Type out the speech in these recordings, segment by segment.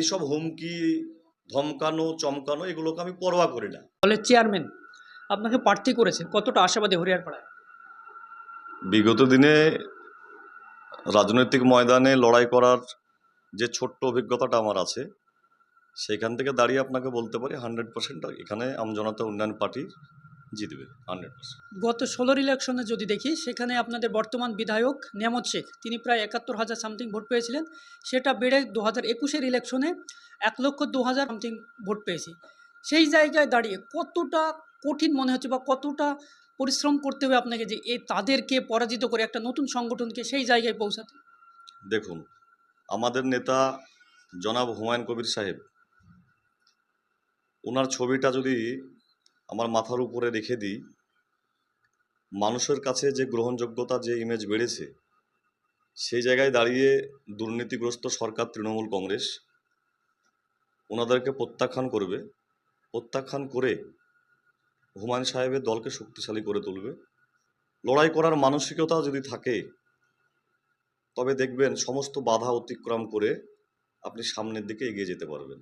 এইসব হুমকি, ধমকানো, চমকানো এগুলোকে আমি পরোয়া করি না। দলের চেয়ারম্যান আপনাকে প্রার্থী করেছে, কতটা আশাবাদী হরিয়ারপাড়ায়? বিগত দিনে রাজনৈতিক ময়দানে লড়াই করার যে ছোট্ট অভিজ্ঞতাটা আমার আছে, সেখান থেকে দাঁড়িয়ে আপনাকে বলতে পারি 100% এখানে আমজনতা উন্নয়ন পার্টি জিতবে 100%। গত 16-র ইলেকশনে যদি দেখি, সেখানে আপনাদের বর্তমান বিধায়ক নেয়ামত শেখ তিনি প্রায় 71,000 সামথিং ভোট পেয়েছিলেন। সেটা বেড়ে 2021-এর ইলেকশনে 1,02,000 সামথিং ভোট পেয়েছি। সেই জায়গায় দাঁড়িয়ে কতটা কঠিন মনে হচ্ছে বা কতটা পরিশ্রম করতে হবে আপনাকে যে তাদেরকে পরাজিত করে একটা নতুন সংগঠনকে সেই জায়গায় পৌঁছাতে? দেখুন, আমাদের নেতা জনাব হুমায়ুন কবির সাহেব, ওনার ছবিটা যদি আমার মাথার উপরে রেখে দিই, মানুষের কাছে যে গ্রহণযোগ্যতা, যে ইমেজ বেড়েছে, সেই জায়গায় দাঁড়িয়ে দুর্নীতিগ্রস্ত সরকার তৃণমূল কংগ্রেস ওনাদেরকে প্রত্যাখ্যান করবে। প্রত্যাখ্যান করে হুমায়ুন সাহেবের দলকে শক্তিশালী করে তুলবে। লড়াই করার মানসিকতা যদি থাকে, তবে দেখবেন সমস্ত বাধা অতিক্রম করে আপনি সামনের দিকে এগিয়ে যেতে পারবেন।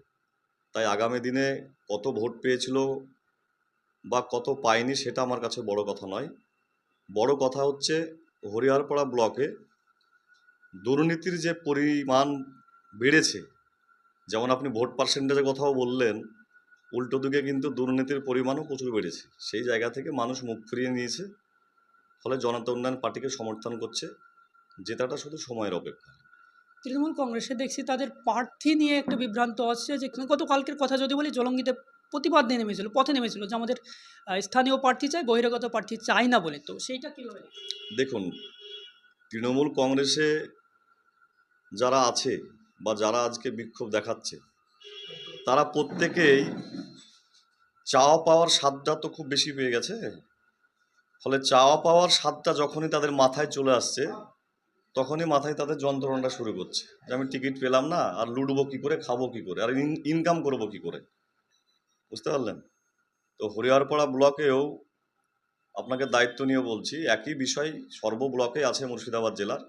তাই আগামী দিনে কত ভোট পেয়েছিল বা কত পায়নি সেটা আমার কাছে বড় কথা নয়। বড় কথা হচ্ছে হরিহরপাড়া ব্লকে দুর্নীতির যে পরিমাণ বেড়েছে, যেমন আপনি ভোট পার্সেন্টেজের কথাও বললেন, উল্টো দিকে কিন্তু দুর্নীতির পরিমাণও প্রচুর বেড়েছে। সেই জায়গা থেকে মানুষ মুখ ফিরিয়ে নিয়েছে, ফলে জনতা উন্নয়ন পার্টিকে সমর্থন করছে। জেতাটা শুধু সময়ের অপেক্ষা। তৃণমূল কংগ্রেসে দেখছি তাদের প্রার্থী নিয়ে একটা বিভ্রান্ত আসছে, যে গতকালকের কথা যদি বলি, জলঙ্গিতে প্রতিবাদ নিয়ে নেমেছিল, পথে নেমেছিল যে আমাদের স্থানীয় প্রার্থী চাই, বহিরাগত প্রার্থী চাই না বলে। তো সেইটা কীভাবে? দেখুন, তৃণমূল কংগ্রেসে যারা আছে বা যারা আজকে বিক্ষোভ দেখাচ্ছে, তারা প্রত্যেকেই চাওয়া পাওয়ার স্বাদটা তো খুব বেশি পেয়ে গেছে। ফলে চাওয়া পাওয়ার স্বাদটা যখনই তাদের মাথায় চলে আসছে, তখনই মাথায় তাদের যন্ত্রণাটা শুরু করছে যে আমি টিকিট পেলাম না, আর লুটবো কী করে, খাবো কী করে, আর ইনকাম করবো কী করে। বুঝতে পারলেন? তো হরিহরপাড়া ব্লকেও আপনাকে দায়িত্ব নিয়ে বলছি, একই বিষয় সর্ব ব্লকে আছে মুর্শিদাবাদ জেলার।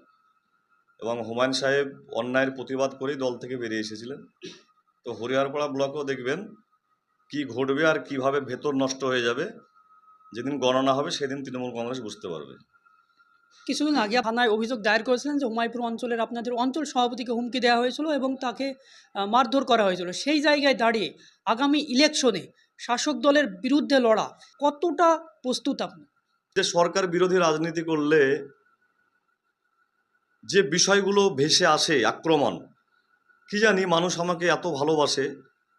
এবং হুমায়ুন সাহেব অন্যায়ের প্রতিবাদ করেই দল থেকে বেরিয়ে এসেছিলেন। তো হরিহরপাড়া ব্লকেও দেখবেন কি ঘটবে আর কিভাবে ভেতর নষ্ট হয়ে যাবে, যেদিন গণনা হবে সেদিন তৃণমূল কংগ্রেস বুঝতে পারবে। কিছুদিন আগে থানায় অভিযোগ দায়ের করেছিলেন যে হুমায়ুনপুর অঞ্চলের আপনাদের অঞ্চল সভাপতিকে হুমকি দেওয়া হয়েছিল এবং তাকে মারধর করা হয়েছিল। সেই জায়গায় দাঁড়িয়ে আগামী ইলেকশনে শাসক দলের বিরুদ্ধে লড়া কতটা প্রস্তুত আপনি? যে সরকার বিরোধী রাজনীতি করলে যে বিষয়গুলো ভেসে আসে, আক্রমণ, কি জানি মানুষ আমাকে এত ভালোবাসে,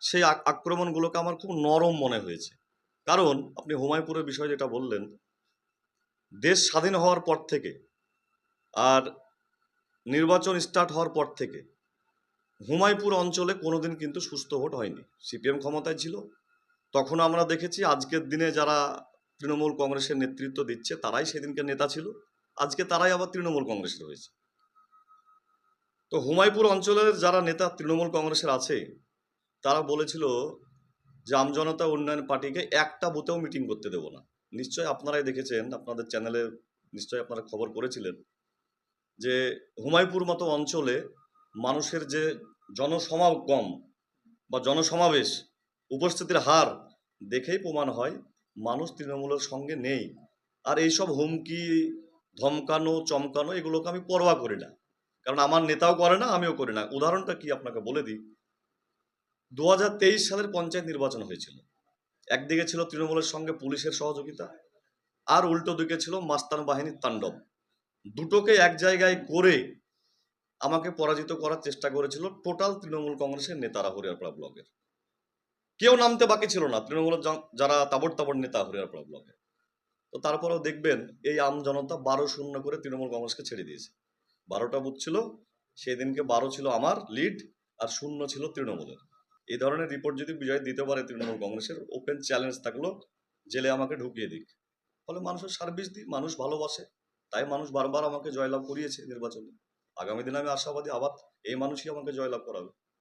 সেই আক্রমণগুলোকে আমার খুব নরম মনে হয়েছে। কারণ আপনি হুমায়ুনপুরের বিষয় যেটা বললেন, দেশ স্বাধীন হওয়ার পর থেকে আর নির্বাচন স্টার্ট হওয়ার পর থেকে হুমায়ুনপুর অঞ্চলে কোনোদিন কিন্তু সুস্থ ভোট হয়নি। সিপিএম ক্ষমতায় ছিল, তখন আমরা দেখেছি। আজকের দিনে যারা তৃণমূল কংগ্রেসের নেতৃত্ব দিচ্ছে, তারাই সেদিনকে নেতা ছিল, আজকে তারাই আবার তৃণমূল কংগ্রেসের হয়েছে। তো হুমায়ুনপুর অঞ্চলের যারা নেতা তৃণমূল কংগ্রেসের আছে, তারা বলেছিল যে আমজনতা উন্নয়ন পার্টিকে একটা বুথেও মিটিং করতে দেব না। নিশ্চয়ই আপনারাই দেখেছেন, আপনাদের চ্যানেলে নিশ্চয়ই আপনারা খবর করেছিলেন যে হুমায়ুনপুর মতো অঞ্চলে মানুষের যে জনসমাগম বা জনসমাবেশ, উপস্থিতির হার দেখেই প্রমাণ হয় মানুষ তৃণমূলের সঙ্গে নেই। আর এইসব হুমকি, ধমকানো, চমকানো এগুলোকে আমি পরোয়া করি না, কারণ আমার নেতাও করে না, আমিও করি না। উদাহরণটা কি আপনাকে বলে দিই। 2023 সালের পঞ্চায়েত নির্বাচন হয়েছিল। একদিকে ছিল তৃণমূলের সঙ্গে পুলিশের সহযোগিতা, আর উল্টো দিকে ছিল মাস্তান বাহিনীর তাণ্ডব। দুটোকে এক জায়গায় করে আমাকে পরাজিত করার চেষ্টা করেছিল টোটাল তৃণমূল কংগ্রেসের নেতারা হরিহরপাড়া ব্লকের। কেউ নামতে বাকি ছিল না, তৃণমূলের যারা তাবড় তাবড় নেতা হরিহরপাড়া ব্লকে। তো তারপরেও দেখবেন এই আম জনতা 12-0 করে তৃণমূল কংগ্রেসকে ছেড়ে দিয়েছে। 12টা বুথ ছিল, সেদিনকে 12 ছিল আমার লিড, আর 0 ছিল তৃণমূলের। এই ধরনের রিপোর্ট যদি বিজয় দিতে পারে তৃণমূল কংগ্রেসের, ওপেন চ্যালেঞ্জ থাকলো, জেলে আমাকে ঢুকিয়ে দিক। ফলে মানুষের সার্ভিস দিই, মানুষ ভালোবাসে, তাই মানুষ বারবার আমাকে জয়লাভ করিয়েছে নির্বাচনে। আগামী দিনে আমি আশাবাদী আবার এই মানুষই আমাকে জয়লাভ করাবে।